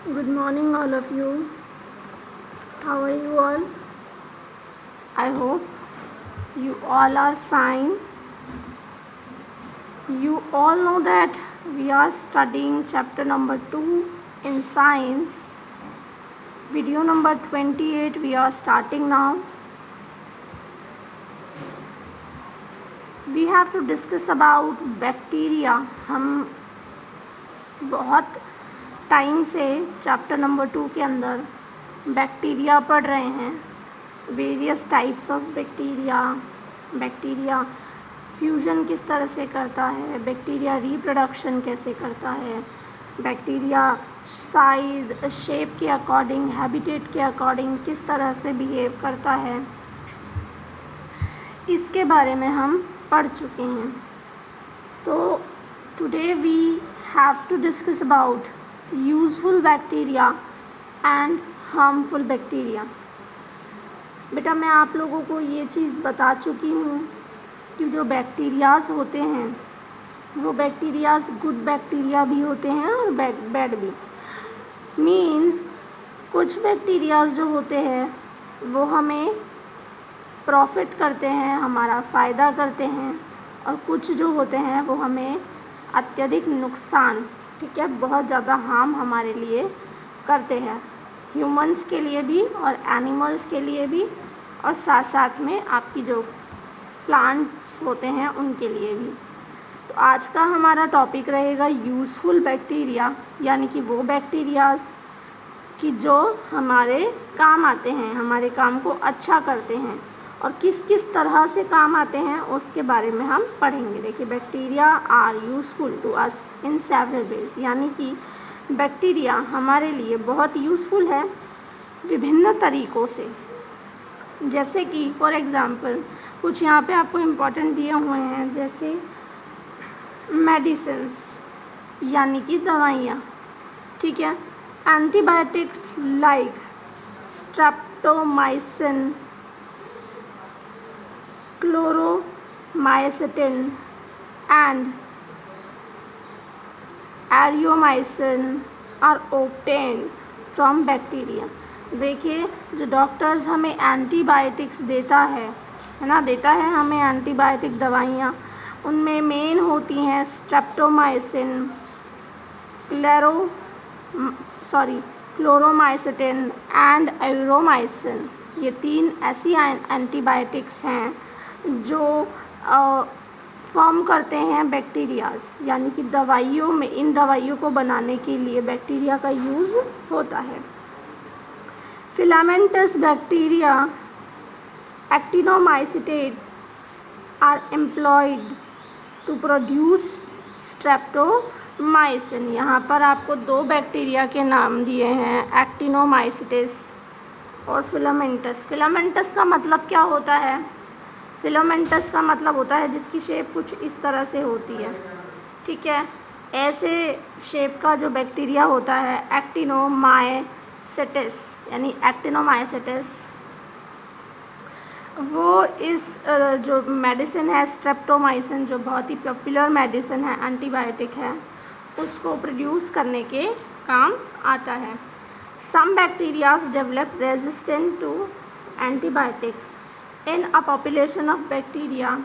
Good morning, all of you. How are you all? I hope you all are fine. You all know that we are studying chapter number 2 in science. Video number 28 we are starting now. We have to discuss about bacteria. हम बहुत time से chapter number 2 के अंदर bacteria पढ़ रहे हैं. Various types of bacteria fusion किस तरह से करता है, बैक्टीरिया रिप्रोडक्शन कैसे करता है, बैक्टीरिया साइज शेप के अकॉर्डिंग, हैबिटेट के अकॉर्डिंग किस तरह से बिहेव करता है, इसके बारे में हम पढ़ चुके हैं. तो today we have to discuss about useful bacteria and harmful bacteria. बेटा मैं आप लोगों को ये चीज़ बता चुकी हूँ कि जो बैक्टीरियाज़ होते हैं वो बैक्टीरियाज़ गुड बैक्टीरिया भी होते हैं और बैड भी. मीन्स कुछ बैक्टीरियाज़ जो होते हैं वो हमें प्रॉफिट करते हैं, हमारा फ़ायदा करते हैं, और कुछ जो होते हैं वो हमें अत्यधिक नुकसान, ठीक है, बहुत ज़्यादा हार्म हमारे लिए करते हैं, ह्यूमंस के लिए भी और एनिमल्स के लिए भी, और साथ साथ में आपकी जो प्लांट्स होते हैं उनके लिए भी. तो आज का हमारा टॉपिक रहेगा यूज़फुल बैक्टीरिया, यानी कि वो बैक्टीरियाज़ कि जो हमारे काम आते हैं, हमारे काम को अच्छा करते हैं, और किस किस तरह से काम आते हैं उसके बारे में हम पढ़ेंगे. देखिए, bacteria are useful to us in several ways, यानी कि बैक्टीरिया हमारे लिए बहुत यूज़फुल है विभिन्न तरीक़ों से. जैसे कि फॉर एग्ज़ाम्पल कुछ यहाँ पे आपको इम्पोर्टेंट दिए हुए हैं, जैसे मेडिसिन्स यानी कि दवाइयाँ, ठीक है, antibiotics like streptomycin, chloromycetin and aureomycin are obtained from bacteria. देखिए, जो डॉक्टर्स हमें एंटीबायोटिक्स देता है ना, देता है हमें एंटीबायोटिक दवाइयाँ, उनमें मेन होती हैं स्ट्रेप्टोमाइसिन, क्लोरोमाइसिटिन एंड एरियोमाइसिन. ये 3 ऐसी एंटीबायोटिक्स हैं जो फॉर्म करते हैं बैक्टीरियाज़, यानी कि दवाइयों में, इन दवाइयों को बनाने के लिए बैक्टीरिया का यूज़ होता है. Filamentous bacteria actinomycetes are employed to produce streptomycin. यहाँ पर आपको 2 बैक्टीरिया के नाम दिए हैं, एक्टिनोमाइसिटिस और फिलामेंटस. फिलामेंटस का मतलब क्या होता है? फिलामेंटस का मतलब होता है जिसकी शेप कुछ इस तरह से होती है, ठीक है. ऐसे शेप का जो बैक्टीरिया होता है एक्टिनोमाइसिटिस, यानी एक्टिनोमाइसिटिस, वो इस जो मेडिसिन है स्ट्रेप्टोमाइसिन, जो बहुत ही पॉपुलर मेडिसिन है, एंटीबायोटिक है, उसको प्रोड्यूस करने के काम आता है. Some bacteria develop resistance to antibiotics. In a population of bacteria,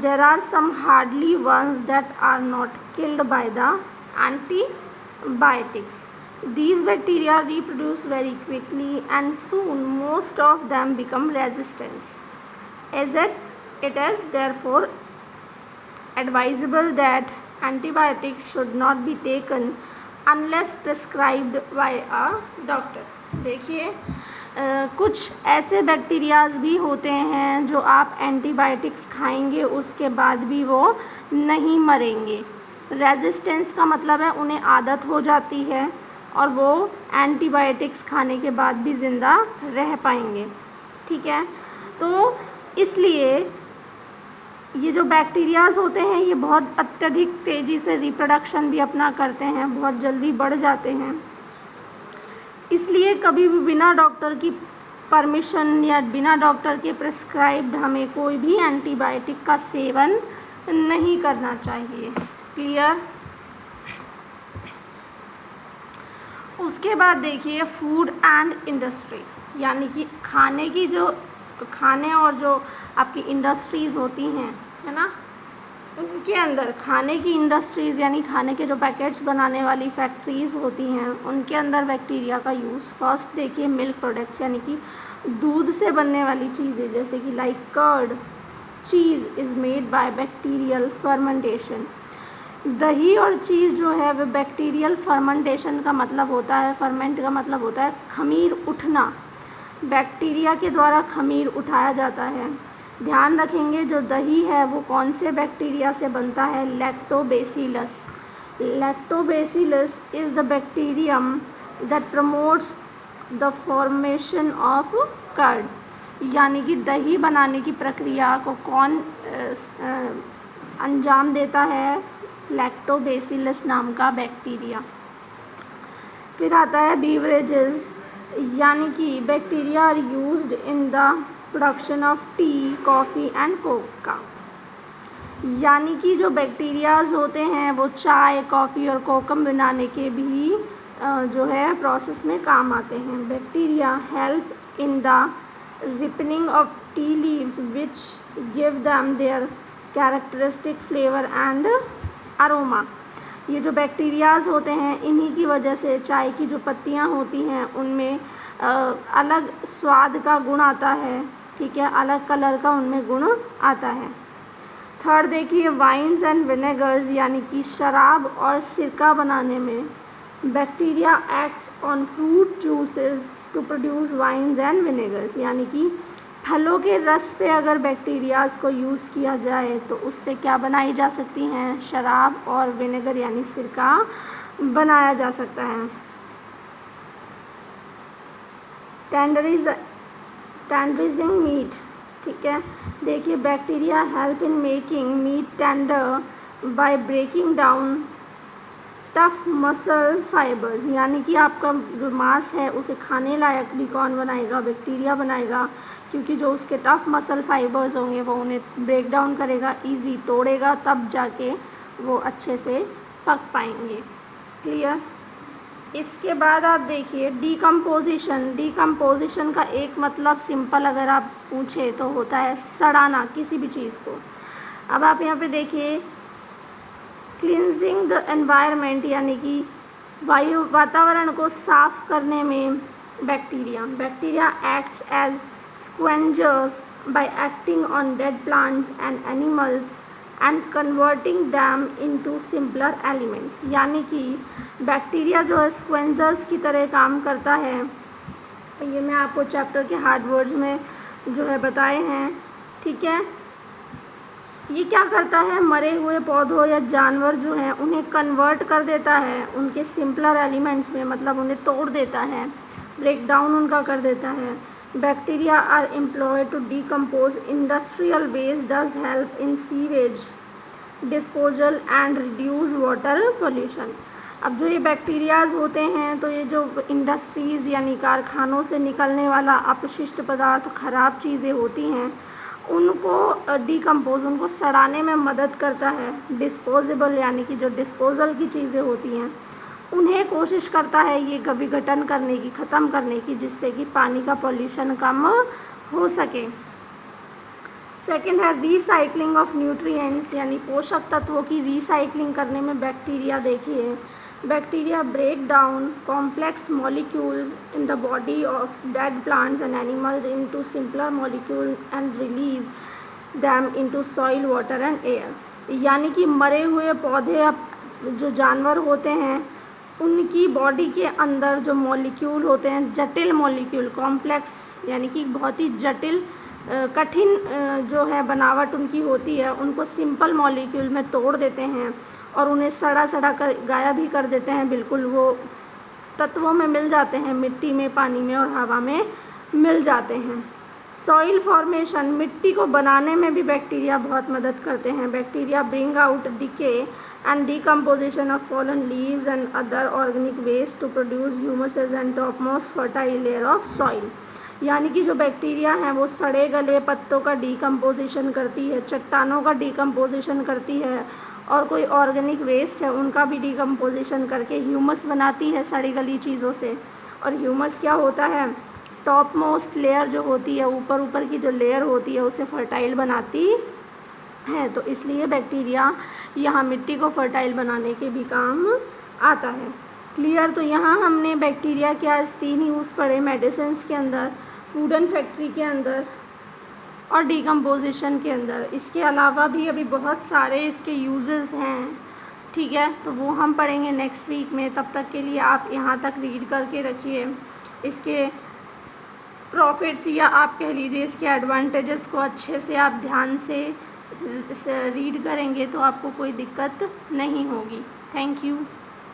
there are some hardy ones that are not killed by the antibiotics. These bacteria reproduce very quickly and soon most of them become resistant. It is therefore advisable that antibiotics should not be taken unless prescribed by a doctor. देखिए, कुछ ऐसे bacterias भी होते हैं जो आप antibiotics खाएंगे उसके बाद भी वो नहीं मरेंगे. रेजिस्टेंस का मतलब है उन्हें आदत हो जाती है और वो एंटीबायोटिक्स खाने के बाद भी ज़िंदा रह पाएंगे, ठीक है. तो इसलिए ये जो बैक्टीरियाज़ होते हैं ये बहुत अत्यधिक तेज़ी से रिप्रोडक्शन भी अपना करते हैं, बहुत जल्दी बढ़ जाते हैं. इसलिए कभी भी बिना डॉक्टर की परमिशन या बिना डॉक्टर के प्रिस्क्राइब्ड हमें कोई भी एंटीबायोटिक का सेवन नहीं करना चाहिए. क्लियर? उसके बाद देखिए फूड एंड इंडस्ट्री, यानी कि खाने और जो आपकी इंडस्ट्रीज़ होती हैं, है ना, उनके अंदर खाने की इंडस्ट्रीज़ यानी खाने के जो पैकेट्स बनाने वाली फैक्ट्रीज़ होती हैं उनके अंदर बैक्टीरिया का यूज़। फर्स्ट देखिए मिल्क प्रोडक्ट्स, यानी कि दूध से बनने वाली चीज़ें जैसे कि like curd, cheese is made by bacterial fermentation. दही और चीज़ जो है वो बैक्टीरियल फर्मेंटेशन का मतलब होता है, फर्मेंट का मतलब होता है खमीर उठना, बैक्टीरिया के द्वारा खमीर उठाया जाता है। ध्यान रखेंगे जो दही है वो कौन से बैक्टीरिया से बनता है, lactobacillus. Lactobacillus is the bacterium that promotes the formation of curd, यानी कि दही बनाने की प्रक्रिया को कौन अंजाम देता है, लैक्टोबैसिलस नाम का बैक्टीरिया। फिर आता है बीवरेजेस, यानी कि bacteria are used in the production of tea, coffee and cocoa, यानी कि जो बैक्टीरियाज होते हैं वो चाय, कॉफ़ी और कोकम बनाने के भी जो है प्रोसेस में काम आते हैं। Bacteria help in the ripening of tea leaves which give them there characteristic flavour and aroma. ये जो बैक्टीरियाज होते हैं इन्हीं की वजह से चाय की जो पत्तियाँ होती हैं उनमें अलग स्वाद का गुण आता है, ठीक है, अलग कलर का उनमें गुण आता है। थर्ड देखिए वाइन्स एंड विनेगर्स, यानी कि शराब और सिरका बनाने में bacteria acts on fruit juices to produce wines and vinegars, यानी कि फलों के रस पे अगर बैक्टीरियाज को यूज़ किया जाए तो उससे क्या बनाई जा सकती हैं, शराब और विनेगर यानी सिरका बनाया जा सकता है। टेंडरिजिंग मीट, ठीक है, देखिए bacteria help in making meat tender by breaking down tough muscle fibres, यानी कि आपका जो मांस है उसे खाने लायक भी कौन बनाएगा, बैक्टीरिया बनाएगा, क्योंकि जो उसके टफ मसल फाइबर्स होंगे वो उन्हें ब्रेक डाउन करेगा, इजी तोड़ेगा, तब जाके वो अच्छे से पक पाएंगे। क्लियर। इसके बाद आप देखिए डिकम्पोजिशन का एक मतलब सिंपल अगर आप पूछे तो होता है सड़ाना किसी भी चीज़ को। अब आप यहाँ पे देखिए क्लींजिंग द एनवायरनमेंट, यानी कि वातावरण को साफ करने में bacteria acts as scavengers by acting on dead plants and animals and converting them into simpler elements, यानी कि बैक्टीरिया जो है स्क्वेंजर्स की तरह काम करता है। ये मैं आपको चैप्टर के हार्ड वर्ड्स में जो है बताए हैं, ठीक है। ये क्या करता है, मरे हुए पौधों या जानवर जो हैं उन्हें कन्वर्ट कर देता है उनके सिंपलर एलिमेंट्स में, मतलब उन्हें तोड़ देता है, ब्रेक डाउन उनका कर देता है। Bacteria are employed to decompose industrial waste, thus help in sewage disposal and reduce water pollution. अब जो ये बैक्टीरियाज होते हैं तो ये जो इंडस्ट्रीज़ यानी कारखानों से निकलने वाला अपशिष्ट पदार्थ, ख़राब चीज़ें होती हैं, उनको डिकम्पोज, उनको सड़ाने में मदद करता है। डिस्पोजेबल यानी कि जो डिस्पोजल की चीज़ें होती हैं उन्हें कोशिश करता है ये विघटन करने की, ख़त्म करने की, जिससे कि पानी का पॉल्यूशन कम हो सके। सेकेंड है रीसाइक्लिंग ऑफ न्यूट्रिएंट्स, यानी पोषक तत्वों की रीसाइक्लिंग करने में बैक्टीरिया देखिए bacteria break down complex molecules in the body of dead plants and animals into simpler molecules and release them into soil, water and air। यानी कि मरे हुए पौधे जो जानवर होते हैं उनकी बॉडी के अंदर जो मॉलिक्यूल होते हैं, जटिल मॉलिक्यूल, कॉम्प्लेक्स यानी कि बहुत ही जटिल कठिन जो है बनावट उनकी होती है, उनको सिंपल मॉलिक्यूल में तोड़ देते हैं और उन्हें सड़ा कर गायब भी कर देते हैं, बिल्कुल वो तत्वों में मिल जाते हैं, मिट्टी में, पानी में और हवा में मिल जाते हैं। सॉइल फॉर्मेशन, मिट्टी को बनाने में भी बैक्टीरिया बहुत मदद करते हैं। Bacteria bring out decay and decomposition of fallen leaves and other organic waste to produce humuses and top most fertile layer of soil. यानी कि जो बैक्टीरिया हैं वो सड़े गले पत्तों का डिकम्पोजिशन करती है, चट्टानों का डिकम्पोजिशन करती है और कोई ऑर्गेनिक वेस्ट है उनका भी डिकम्पोजिशन करके ह्यूमस बनाती है सड़ी गली चीज़ों से। और ह्यूमस क्या होता है, टॉप मोस्ट लेयर जो होती है, ऊपर की जो लेयर होती है उसे फर्टाइल बनाती है। तो इसलिए बैक्टीरिया यहाँ मिट्टी को फर्टाइल बनाने के भी काम आता है। क्लियर। तो यहाँ हमने बैक्टीरिया के आज 3 यूज़ पढ़े, मेडिसिन्स के अंदर, फूड एंड फैक्ट्री के अंदर और डिकम्पोजिशन के अंदर। इसके अलावा भी अभी बहुत सारे इसके यूजेस हैं, ठीक है, तो वो हम पढ़ेंगे नेक्स्ट वीक में। तब तक के लिए आप यहाँ तक रीड करके रखिए। इसके प्रॉफिट्स या आप कह लीजिए इसके एडवांटेजेस को अच्छे से आप ध्यान से रीड करेंगे तो आपको कोई दिक्कत नहीं होगी। Thank you.